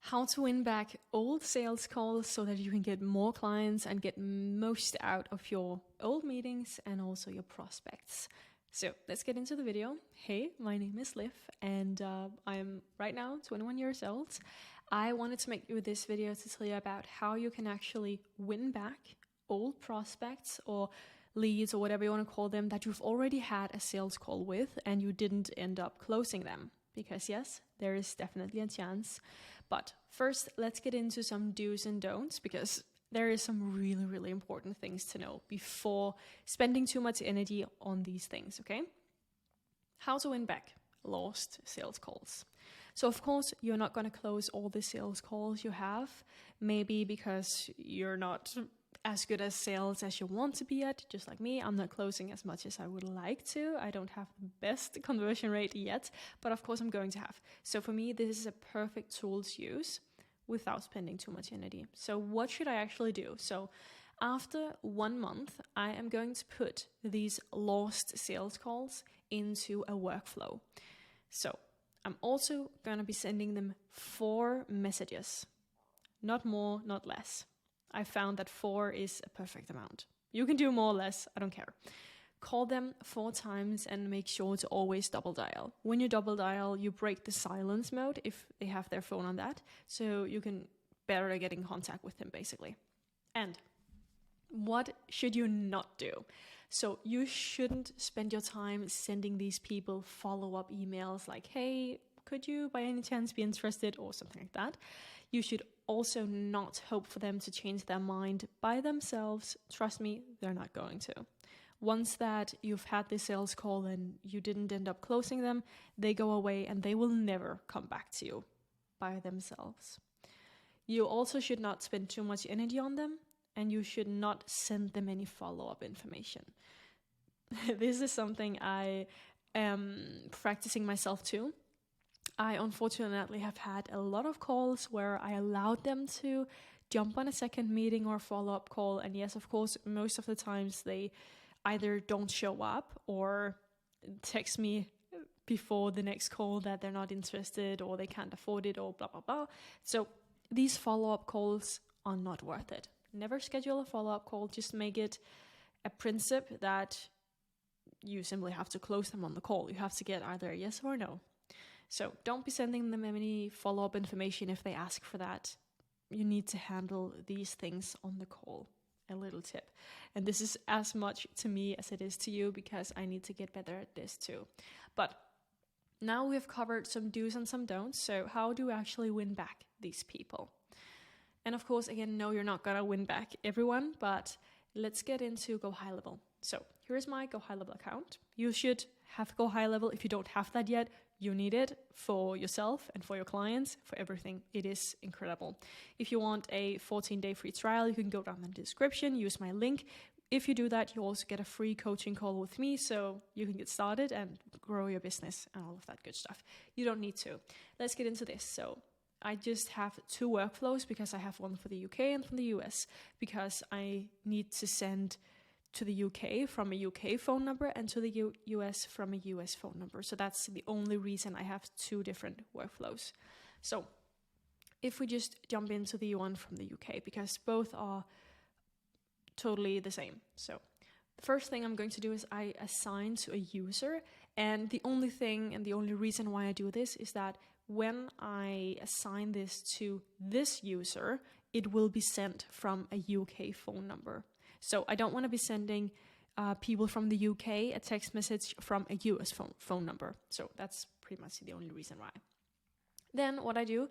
how to win back old sales calls so that you can get more clients and get most out of your old meetings and also your prospects. So let's get into the video. Hey, my name is Liv and I'm right now 21 years old. I wanted to make you this video to tell you about how you can actually win back old prospects or leads or whatever you want to call them that you've already had a sales call with and you didn't end up closing them. Because yes, there is definitely a chance. But first, let's get into some do's and don'ts, because there is some really, really important things to know before spending too much energy on these things, okay? How to win back lost sales calls. So of course, you're not going to close all the sales calls you have, maybe because you're not as good at sales as you want to be at. Just like me, I'm not closing as much as I would like to. I don't have the best conversion rate yet, but of course I'm going to have. So for me, this is a perfect tool to use without spending too much energy. So what should I actually do? So after 1 month, I am going to put these lost sales calls into a workflow. So I'm also going to be sending them 4 messages, not more, not less. I found that 4 is a perfect amount. You can do more or less, I don't care. Call them 4 times and make sure to always double dial. When you double dial, you break the silence mode if they have their phone on that, so you can better get in contact with them basically. And what should you not do? So you shouldn't spend your time sending these people follow-up emails like, hey, could you by any chance be interested, or something like that. You should also not hope for them to change their mind by themselves. Trust me, they're not going to. Once that you've had this sales call and you didn't end up closing them, they go away and they will never come back to you by themselves. You also should not spend too much energy on them, and you should not send them any follow-up information. This is something I am practicing myself too. I unfortunately have had a lot of calls where I allowed them to jump on a second meeting or follow-up call. And yes, of course, most of the times they either don't show up or text me before the next call that they're not interested or they can't afford it or blah, blah, blah. So these follow-up calls are not worth it. Never schedule a follow-up call. Just make it a principle that you simply have to close them on the call. You have to get either a yes or a no. So don't be sending them any follow-up information if they ask for that. You need to handle these things on the call. A little tip. And this is as much to me as it is to you, because I need to get better at this too. But now we've covered some do's and some don'ts. So how do we actually win back these people? And of course, again, no, you're not going to win back everyone, but let's get into Go High Level. So here's my Go High Level account. You should have Go High Level. If you don't have that yet, you need it for yourself and for your clients, for everything. It is incredible. If you want a 14-day free trial, you can go down in the description, use my link. If you do that, you also get a free coaching call with me, so you can get started and grow your business and all of that good stuff. You don't need to. Let's get into this. So I just have 2 workflows, because I have one for the UK and from the US, because I need to send to the UK from a UK phone number and to the US from a US phone number. So that's the only reason I have 2 different workflows. So if we just jump into the one from the UK, because both are totally the same. So the first thing I'm going to do is I assign to a user. And the only thing and the only reason why I do this is that when I assign this to this user, it will be sent from a UK phone number. So I don't want to be sending people from the UK a text message from a US phone number. So that's pretty much the only reason why. Then what I do,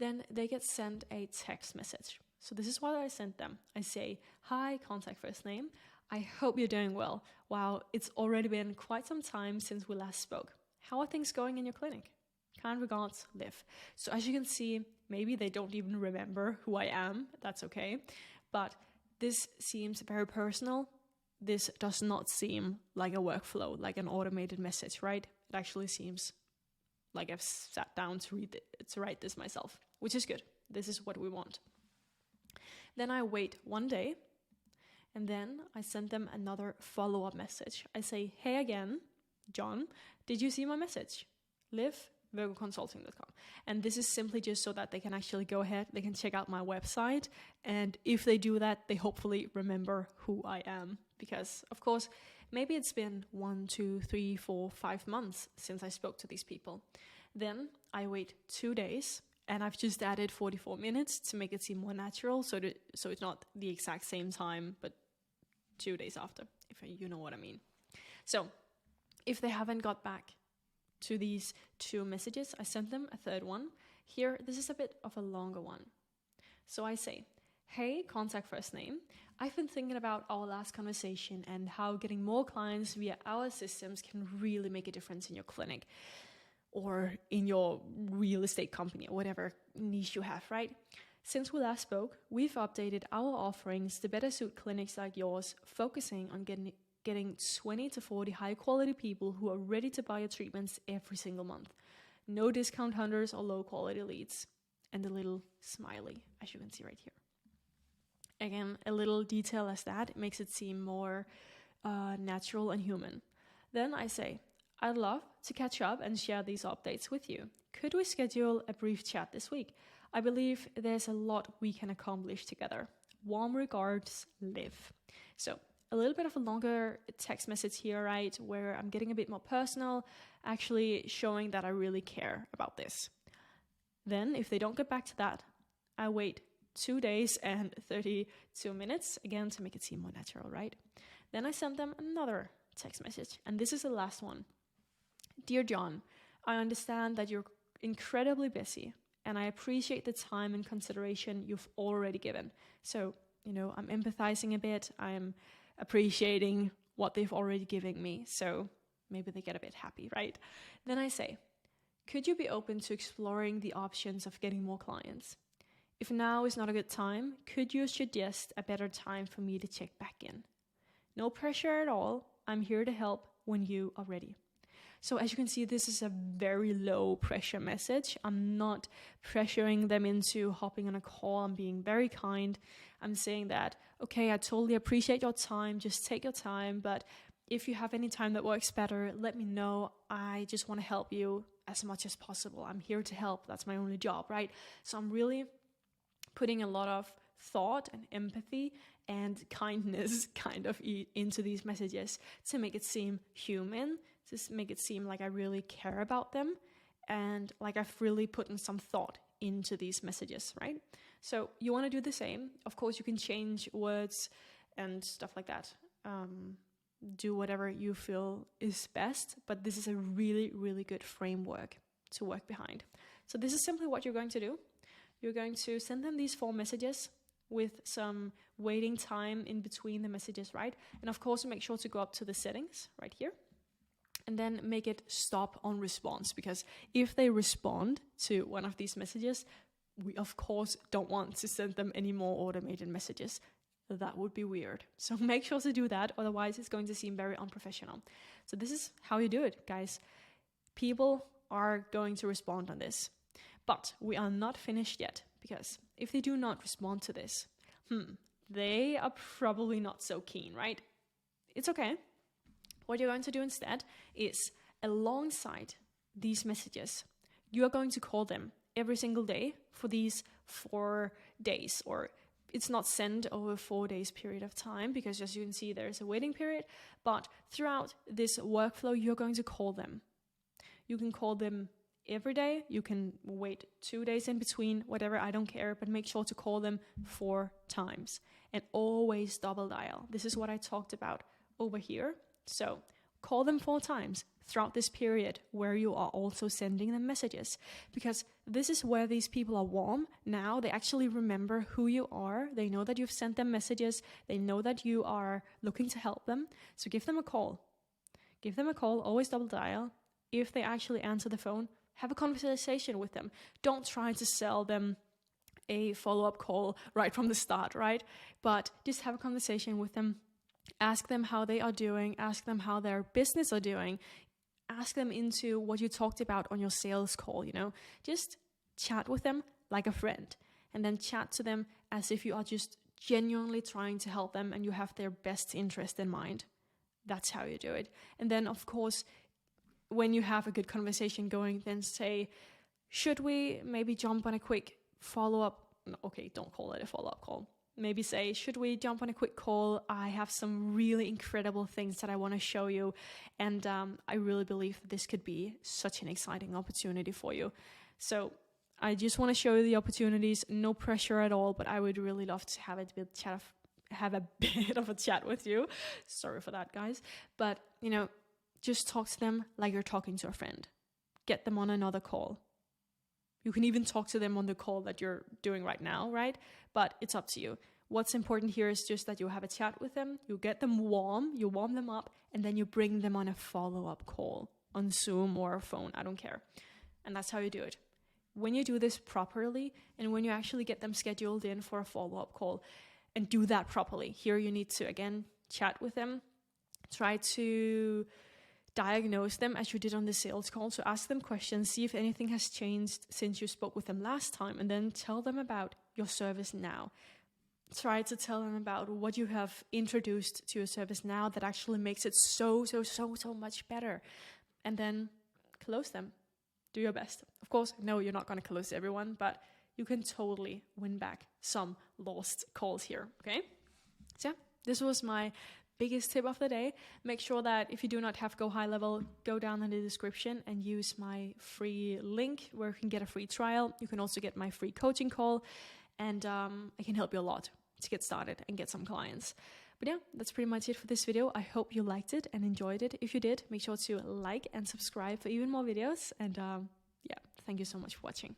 then they get sent a text message. So this is what I sent them. I say, hi, contact first name. I hope you're doing well. Wow, it's already been quite some time since we last spoke. How are things going in your clinic? Kind regards, Liv. So as you can see, maybe they don't even remember who I am. That's okay. But this seems very personal. This does not seem like a workflow, like an automated message, right? It actually seems like I've sat down to write this myself, which is good. This is what we want. Then I wait 1 day, and then I send them another follow-up message. I say, hey again, John, did you see my message? Liv, virgoconsulting.com. And this is simply just so that they can actually go ahead, they can check out my website. And if they do that, they hopefully remember who I am. Because, of course, maybe it's been 1, 2, 3, 4, 5 months since I spoke to these people. Then I wait 2 days, and I've just added 44 minutes to make it seem more natural, so it's not the exact same time, but 2 days after, if you know what I mean. So, if they haven't got back to these 2 messages, I sent them a third one. Here, this is a bit of a longer one. So I say, hey, contact first name. I've been thinking about our last conversation and how getting more clients via our systems can really make a difference in your clinic or in your real estate company or whatever niche you have, right? Since we last spoke, we've updated our offerings to better suit clinics like yours, focusing on getting 20 to 40 high quality people who are ready to buy your treatments every single month. No discount hunters or low quality leads. And a little smiley, as you can see right here. Again, a little detail as that, it makes it seem more natural and human. Then I say, I'd love to catch up and share these updates with you. Could we schedule a brief chat this week? I believe there's a lot we can accomplish together. Warm regards, Liv. So, a little bit of a longer text message here, right, where I'm getting a bit more personal, actually showing that I really care about this. Then, if they don't get back to that, I wait 2 days and 32 minutes, again, to make it seem more natural, right? Then I send them another text message, and this is the last one. Dear John, I understand that you're incredibly busy, and I appreciate the time and consideration you've already given. So, I'm empathizing a bit, I'm appreciating what they've already given me, so maybe they get a bit happy, right? Then I say, could you be open to exploring the options of getting more clients? If now is not a good time, could you suggest a better time for me to check back in? No pressure at all. I'm here to help when you are ready. So as you can see, this is a very low pressure message. I'm not pressuring them into hopping on a call. I'm being very kind. I'm saying that, okay, I totally appreciate your time. Just take your time. But if you have any time that works better, let me know. I just want to help you as much as possible. I'm here to help. That's my only job, right? So I'm really putting a lot of thought and empathy and kindness kind of into these messages to make it seem human, to make it seem like I really care about them and like I've really put in some thought into these messages, right? So you want to do the same. Of course, you can change words and stuff like that. Do whatever you feel is best, but this is a really, really good framework to work behind. So this is simply what you're going to do. You're going to send them these 4 messages with some waiting time in between the messages, right? And of course, make sure to go up to the settings right here and then make it stop on response, because if they respond to one of these messages, we of course don't want to send them any more automated messages. That would be weird. So make sure to do that, otherwise it's going to seem very unprofessional. So this is how you do it, guys. People are going to respond on this. But we are not finished yet, because if they do not respond to this, they are probably not so keen, right? It's okay. What you're going to do instead is, alongside these messages, you are going to call them every single day for these 4 days, or it's not sent over 4 days period of time, because as you can see, there's a waiting period, but throughout this workflow, you're going to call them. You can call them every day, you can wait 2 days in between, whatever, I don't care, but make sure to call them 4 times and always double dial. This is what I talked about over here. So call them 4 times throughout this period where you are also sending them messages, because this is where these people are warm. Now they actually remember who you are. They know that you've sent them messages. They know that you are looking to help them. So give them a call. Give them a call, always double dial. If they actually answer the phone, have a conversation with them. Don't try to sell them a follow-up call right from the start, right? But just have a conversation with them. Ask them how they are doing. Ask them how their business are doing. Ask them into what you talked about on your sales call, Just chat with them like a friend. And then chat to them as if you are just genuinely trying to help them and you have their best interest in mind. That's how you do it. And then, of course, when you have a good conversation going, then say, should we maybe jump on a quick follow-up? Okay, don't call it a follow-up call. Maybe say, should we jump on a quick call? I have some really incredible things that I want to show you. And I really believe that this could be such an exciting opportunity for you. So I just want to show you the opportunities, no pressure at all, but I would really love to have a bit of a chat with you. Sorry for that, guys. But, just talk to them like you're talking to a friend. Get them on another call. You can even talk to them on the call that you're doing right now, right? But it's up to you. What's important here is just that you have a chat with them, you get them warm, you warm them up, and then you bring them on a follow-up call on Zoom or a phone, I don't care. And that's how you do it. When you do this properly, and when you actually get them scheduled in for a follow-up call, and do that properly, here you need to, again, chat with them, try to diagnose them as you did on the sales call. So ask them questions, see if anything has changed since you spoke with them last time, and then tell them about your service now. Try to tell them about what you have introduced to your service now that actually makes it so much better. And then close them. Do your best. Of course, no, you're not going to close everyone, but you can totally win back some lost calls here, okay? So yeah, this was my biggest tip of the day. Make sure that if you do not have Go High Level, go down in the description and use my free link where you can get a free trial. You can also get my free coaching call, and I can help you a lot to get started and get some clients. But yeah, that's pretty much it for this video. I hope you liked it and enjoyed it. If you did, make sure to like and subscribe for even more videos. And yeah, thank you so much for watching.